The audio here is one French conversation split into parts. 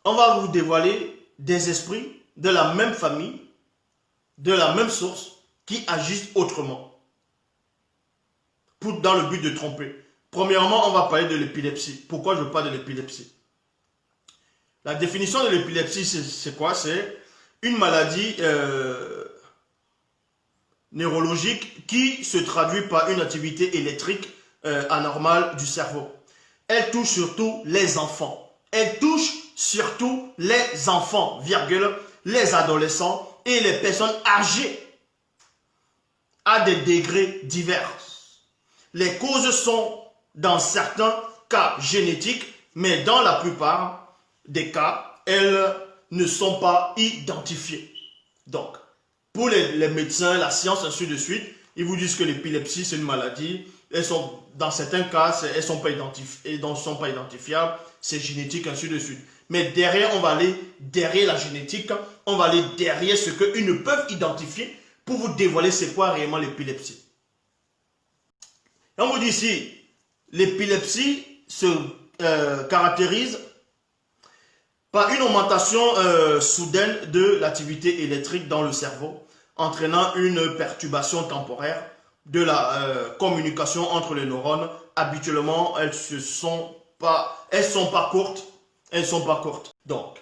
on va vous dévoiler des esprits de la même famille, de la même source, qui agissent autrement, dans le but de tromper. Premièrement, on va parler de l'épilepsie. Pourquoi je parle de l'épilepsie? La définition de l'épilepsie, c'est quoi? C'est une maladie neurologique qui se traduit par une activité électrique anormale du cerveau. Elle touche surtout les enfants. Elle touche surtout les enfants, virgule, les adolescents et les personnes âgées à des degrés divers. Les causes sont dans certains cas génétiques, mais dans la plupart des cas, elles ne sont pas identifiées. Donc, pour les médecins, la science, ainsi de suite, ils vous disent que l'épilepsie, c'est une maladie. Dans certains cas, elles ne sont pas identifiables, c'est génétique, ainsi de suite. Mais derrière, on va aller derrière la génétique, on va aller derrière ce qu'ils ne peuvent identifier pour vous dévoiler c'est quoi réellement l'épilepsie. Et on vous dit ici, l'épilepsie se caractérise par une augmentation soudaine de l'activité électrique dans le cerveau, entraînant une perturbation temporaire de la communication entre les neurones. Habituellement, elles sont pas courtes. Elles ne sont pas courtes. Donc,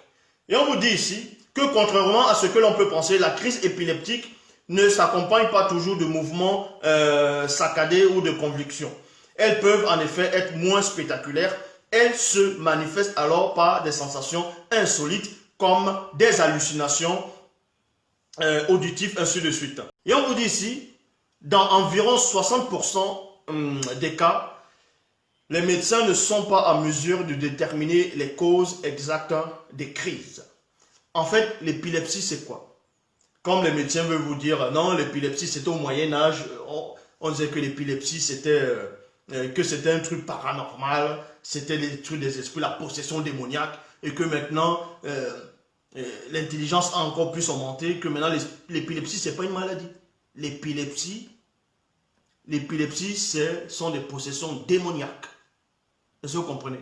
et on vous dit ici que contrairement à ce que l'on peut penser, la crise épileptique ne s'accompagne pas toujours de mouvements saccadés ou de convulsions. Elles peuvent en effet être moins spectaculaires. Elles se manifestent alors par des sensations insolites comme des hallucinations auditives, ainsi de suite. Et on vous dit ici, dans environ 60% des cas, les médecins ne sont pas en mesure de déterminer les causes exactes des crises. En fait, l'épilepsie, c'est quoi? Comme les médecins veulent vous dire, non, l'épilepsie, c'était au Moyen-Âge. On disait que l'épilepsie, c'était un truc paranormal, c'était les trucs des esprits, la possession démoniaque, et que maintenant, l'intelligence a encore plus augmenté, que maintenant, l'épilepsie, ce n'est pas une maladie. L'épilepsie, ce sont des possessions démoniaques. Est-ce que vous comprenez?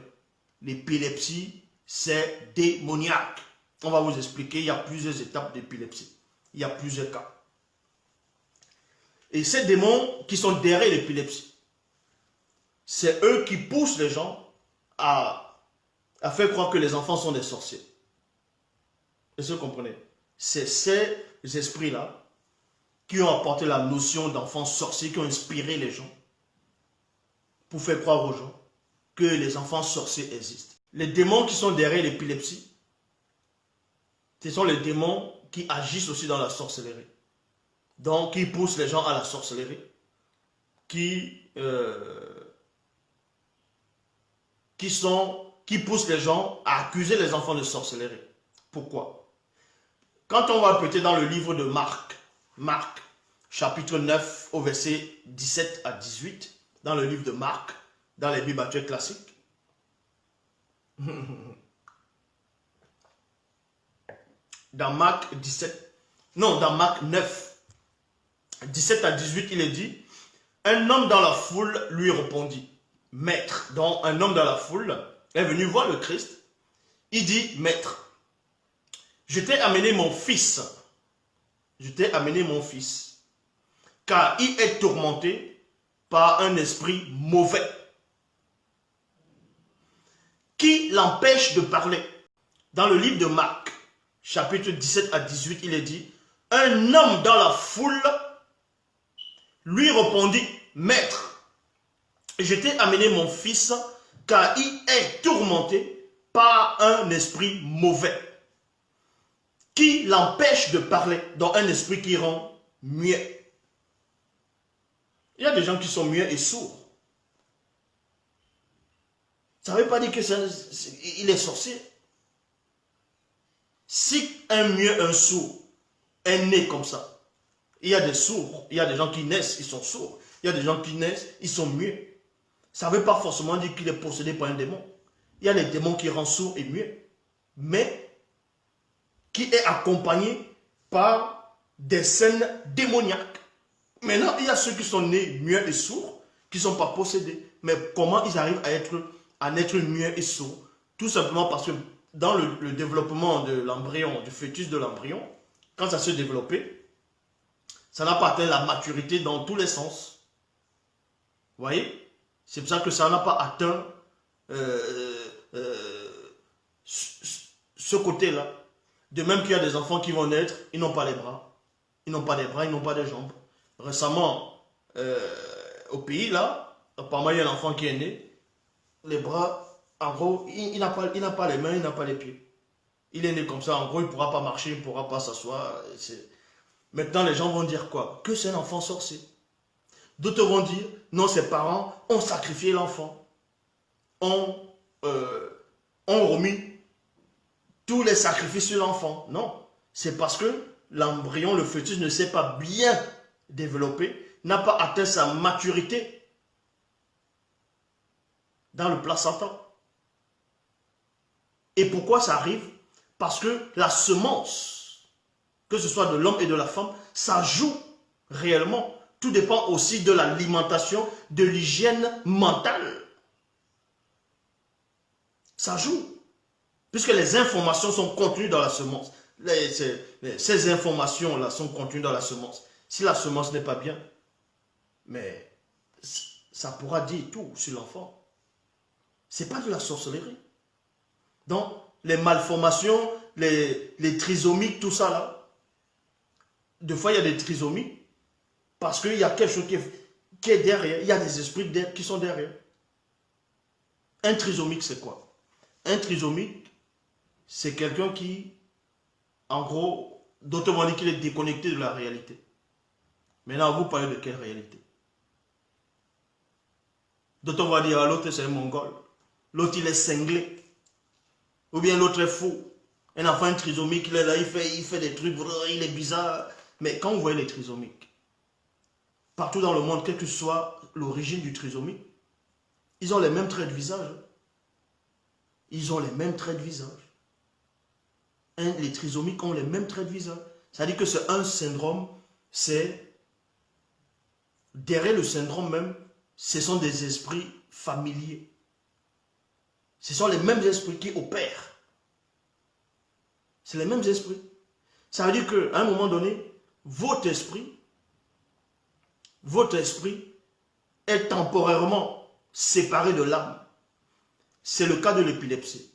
L'épilepsie, c'est démoniaque. On va vous expliquer, il y a plusieurs étapes d'épilepsie. Il y a plusieurs cas. Et ces démons qui sont derrière l'épilepsie, c'est eux qui poussent les gens à faire croire que les enfants sont des sorciers. Est-ce que vous comprenez? C'est ces esprits-là qui ont apporté la notion d'enfants sorciers, qui ont inspiré les gens pour faire croire aux gens que les enfants sorciers existent. Les démons qui sont derrière l'épilepsie, ce sont les démons qui agissent aussi dans la sorcellerie. Donc, qui poussent les gens à la sorcellerie, qui poussent les gens à accuser les enfants de sorcellerie. Pourquoi? Quand on va peut-être dans le livre de Marc, chapitre 9, au verset 17 à 18, dans le livre de Marc, dans les Bibles actuelles classiques, dans Marc 9, 17 à 18, il est dit, un homme dans la foule lui répondit, Maître. Donc un homme dans la foule est venu voir le Christ, il dit, Maître, je t'ai amené mon fils, car il est tourmenté par un esprit mauvais, qui l'empêche de parler. Dans le livre de Marc, chapitre 17 à 18, il est dit, un homme dans la foule lui répondit, Maître, je t'ai amené mon fils, car il est tourmenté par un esprit mauvais, qui l'empêche de parler, dans un esprit qui rend muet. Il y a des gens qui sont muets et sourds. Ça ne veut pas dire qu'il est sorcier. Si un muet, un sourd est né comme ça, il y a des sourds, il y a des gens qui naissent, ils sont sourds. Il y a des gens qui naissent, ils sont muets. Ça ne veut pas forcément dire qu'il est possédé par un démon. Il y a des démons qui rendent sourds et muets, mais qui est accompagné par des scènes démoniaques. Maintenant, il y a ceux qui sont nés muets et sourds, qui ne sont pas possédés. Mais comment ils arrivent à naître muets et sourds? Tout simplement parce que dans le développement de l'embryon, du fœtus de l'embryon, quand ça se développait, ça n'a pas atteint la maturité dans tous les sens. Vous voyez? C'est pour ça que ça n'a pas atteint ce côté-là. De même qu'il y a des enfants qui vont naître, ils n'ont pas les bras. Ils n'ont pas les bras, ils n'ont pas les jambes. Récemment, au pays, là, apparemment, il y a un enfant qui est né. Les bras, en gros, il n'a pas les mains, il n'a pas les pieds. Il est né comme ça, en gros, il ne pourra pas marcher, il ne pourra pas s'asseoir. Maintenant, les gens vont dire quoi? Que c'est un enfant sorcier. D'autres vont dire, non, ses parents ont sacrifié l'enfant. Ont remis tous les sacrifices sur l'enfant. Non, c'est parce que l'embryon, le fœtus ne s'est pas bien développé, n'a pas atteint sa maturité dans le placenta. Et pourquoi ça arrive? Parce que la semence, que ce soit de l'homme et de la femme, ça joue réellement. Tout dépend aussi de l'alimentation, de l'hygiène mentale. Ça joue. Puisque les informations sont contenues dans la semence. Ces informations-là sont contenues dans la semence. Si la semence n'est pas bien, mais ça pourra dire tout sur l'enfant. Ce n'est pas de la sorcellerie. Donc, les malformations, les trisomiques, tout ça là, des fois il y a des trisomies, parce qu'il y a quelque chose qui est derrière, il y a des esprits qui sont derrière. Un trisomique, c'est quoi? Un trisomique, c'est quelqu'un qui, en gros, d'autres vont dire qu'il est déconnecté de la réalité. Maintenant, vous parlez de quelle réalité? D'autres vont dire, ah, l'autre c'est un mongol, l'autre il est cinglé, ou bien l'autre est fou. Un enfant trisomique, il est là, il fait des trucs, il est bizarre. Mais quand vous voyez les trisomiques, partout dans le monde, quelle que soit l'origine du trisomique, ils ont les mêmes traits de visage. Ils ont les mêmes traits de visage. Les trisomiques ont les mêmes traits de visage. C'est-à-dire que c'est un syndrome, c'est... Derrière le syndrome même, ce sont des esprits familiers. Ce sont les mêmes esprits qui opèrent. C'est les mêmes esprits. Ça veut dire qu'à un moment donné, votre esprit est temporairement séparé de l'âme. C'est le cas de l'épilepsie.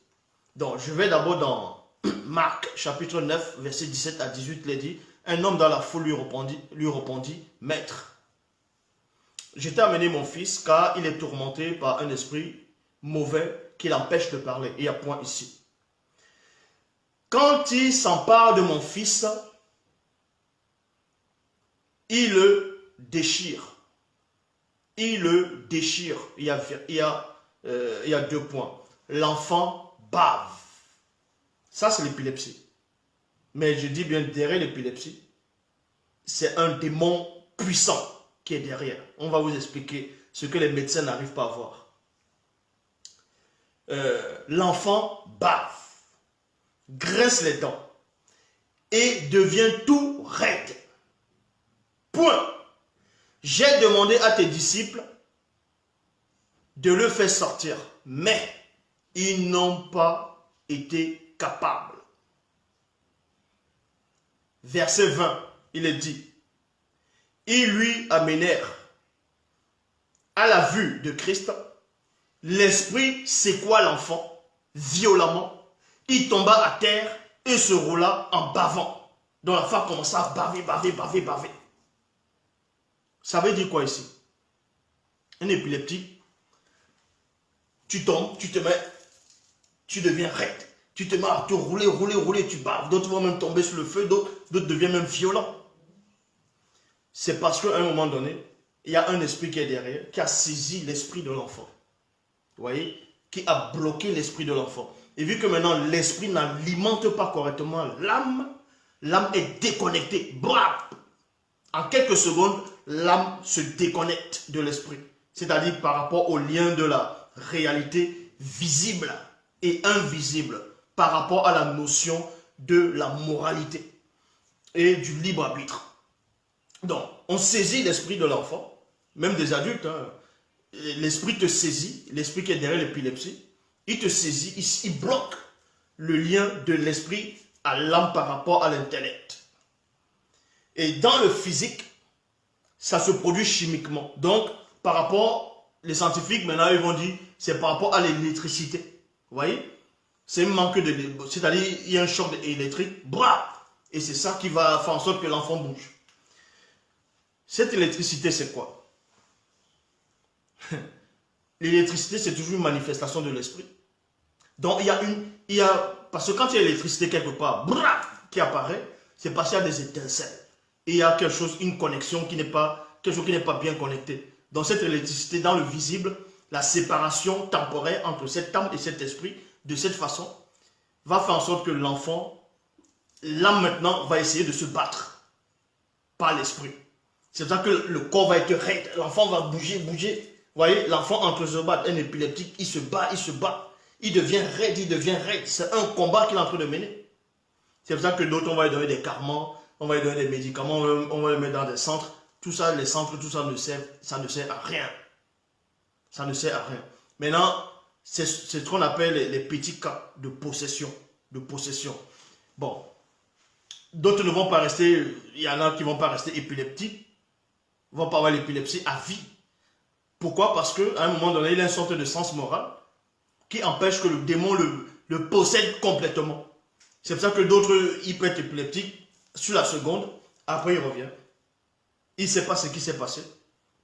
Donc, je vais d'abord dans Marc, chapitre 9, verset 17 à 18, il est dit, un homme dans la foule lui répondit, Maître, je t'ai amené mon fils, car il est tourmenté par un esprit mauvais qui l'empêche de parler. Il y a point ici. Quand il s'empare de mon fils, il le déchire. Il le déchire. Il y a 2 points. L'enfant bave. Ça, c'est l'épilepsie. Mais je dis bien derrière l'épilepsie, c'est un démon puissant qui est derrière. On va vous expliquer ce que les médecins n'arrivent pas à voir. L'enfant bave, grince les dents et devient tout raide. Point. J'ai demandé à tes disciples de le faire sortir, mais ils n'ont pas été capables. Verset 20, il est dit, ils lui amenèrent à la vue de Christ, l'esprit secoua l'enfant violemment, il tomba à terre et se roula en bavant. Donc la femme commença à baver. Ça veut dire quoi ici? Un épileptique, tu tombes, tu deviens raide. Tu te mets à te rouler, tu baves. D'autres vont même tomber sur le feu, d'autres deviennent même violents. C'est parce qu'à un moment donné, il y a un esprit qui est derrière, qui a saisi l'esprit de l'enfant. Vous voyez? Qui a bloqué l'esprit de l'enfant. Et vu que maintenant l'esprit n'alimente pas correctement l'âme, l'âme est déconnectée. Brap! En quelques secondes, l'âme se déconnecte de l'esprit. C'est-à-dire par rapport au lien de la réalité visible et invisible, par rapport à la notion de la moralité et du libre arbitre. Donc, on saisit l'esprit de l'enfant, même des adultes. Hein. L'esprit te saisit, l'esprit qui est derrière l'épilepsie, il te saisit, il bloque le lien de l'esprit à l'âme par rapport à l'intellect. Et dans le physique, ça se produit chimiquement. Donc, par rapport, les scientifiques, maintenant, ils vont dire, c'est par rapport à l'électricité. Vous voyez? C'est un manque de... C'est-à-dire, il y a un choc électrique, bras, et c'est ça qui va faire en sorte que l'enfant bouge. Cette électricité, c'est quoi? L'électricité, c'est toujours une manifestation de l'esprit. Donc, parce que quand il y a l'électricité quelque part, bras, qui apparaît, c'est parce qu'il y a des étincelles. Et il y a quelque chose, une connexion qui n'est pas bien connecté. Donc cette électricité, dans le visible, la séparation temporaire entre cette âme et cet esprit, de cette façon, va faire en sorte que l'enfant, l'âme maintenant, va essayer de se battre par l'esprit. C'est pour ça que le corps va être raide, l'enfant va bouger. Vous voyez, l'enfant entre se battre, un épileptique, il se bat. Il devient raide. C'est un combat qu'il est en train de mener. C'est pour ça que d'autres, on va lui donner des carments, on va lui donner des médicaments, on va le mettre dans des centres. Tout ça, les centres, tout ça ça ne sert à rien. Ça ne sert à rien. Maintenant, c'est ce qu'on appelle les petits cas de possession. Bon. D'autres ne vont pas rester, il y en a qui ne vont pas rester épileptiques, ne vont pas avoir l'épilepsie à vie. Pourquoi? Parce qu'à un moment donné, il y a une sorte de sens moral qui empêche que le démon le possède complètement. C'est pour ça que d'autres, ils peuvent être épileptiques sur la seconde, après il revient. Il ne sait pas ce qui s'est passé.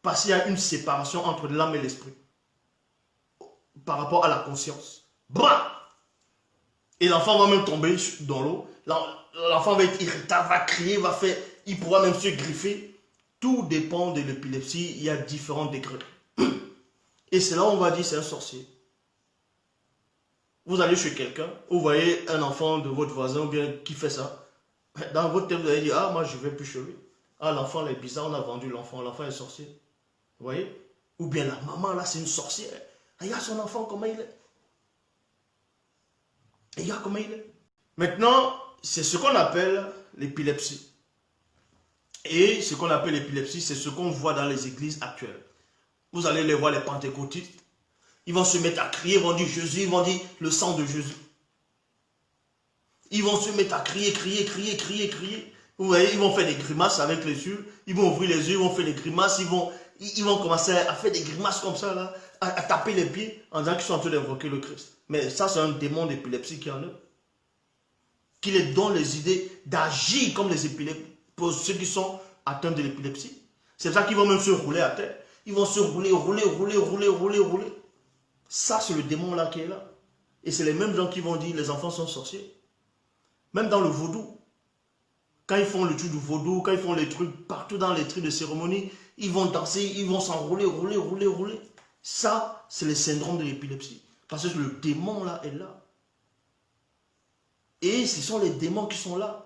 Parce qu'il y a une séparation entre l'âme et l'esprit. Par rapport à la conscience. Bram! Et l'enfant va même tomber dans l'eau. L'enfant va être irritable, va crier, il pourra même se griffer. Tout dépend de l'épilepsie. Il y a différents degrés. Et c'est là où on va dire c'est un sorcier. Vous allez chez quelqu'un, vous voyez un enfant de votre voisin ou bien qui fait ça. Dans votre tête, vous allez dire, ah, moi je ne vais plus chez lui. Ah, l'enfant est bizarre, on a vendu l'enfant est sorcier. Vous voyez? Ou bien la maman, là, c'est une sorcière. Regarde son enfant, comment il est. Regarde comment il est. Maintenant, c'est ce qu'on appelle l'épilepsie. Et ce qu'on appelle l'épilepsie, c'est ce qu'on voit dans les églises actuelles. Vous allez les voir, les pentecôtistes. Ils vont se mettre à crier, ils vont dire Jésus, ils vont dire le sang de Jésus. Ils vont se mettre à crier. Vous voyez, ils vont faire des grimaces avec les yeux. Ils vont ouvrir les yeux, ils vont faire des grimaces. Ils vont commencer à faire des grimaces comme ça, là, à taper les pieds en disant qu'ils sont en train d'invoquer le Christ. Mais ça, c'est un démon d'épilepsie qui est en eux. Qui les donne les idées d'agir comme les épileptiques pour ceux qui sont atteints de l'épilepsie. C'est pour ça qu'ils vont même se rouler à terre. Ils vont se rouler. Ça, c'est le démon là qui est là. Et c'est les mêmes gens qui vont dire les enfants sont sorciers. Même dans le vaudou. Quand ils font le truc du vaudou, quand ils font les trucs partout dans les trucs de cérémonie, ils vont danser, ils vont s'enrouler, rouler. Ça, c'est le syndrome de l'épilepsie. Parce que le démon là est là. Et ce sont les démons qui sont là.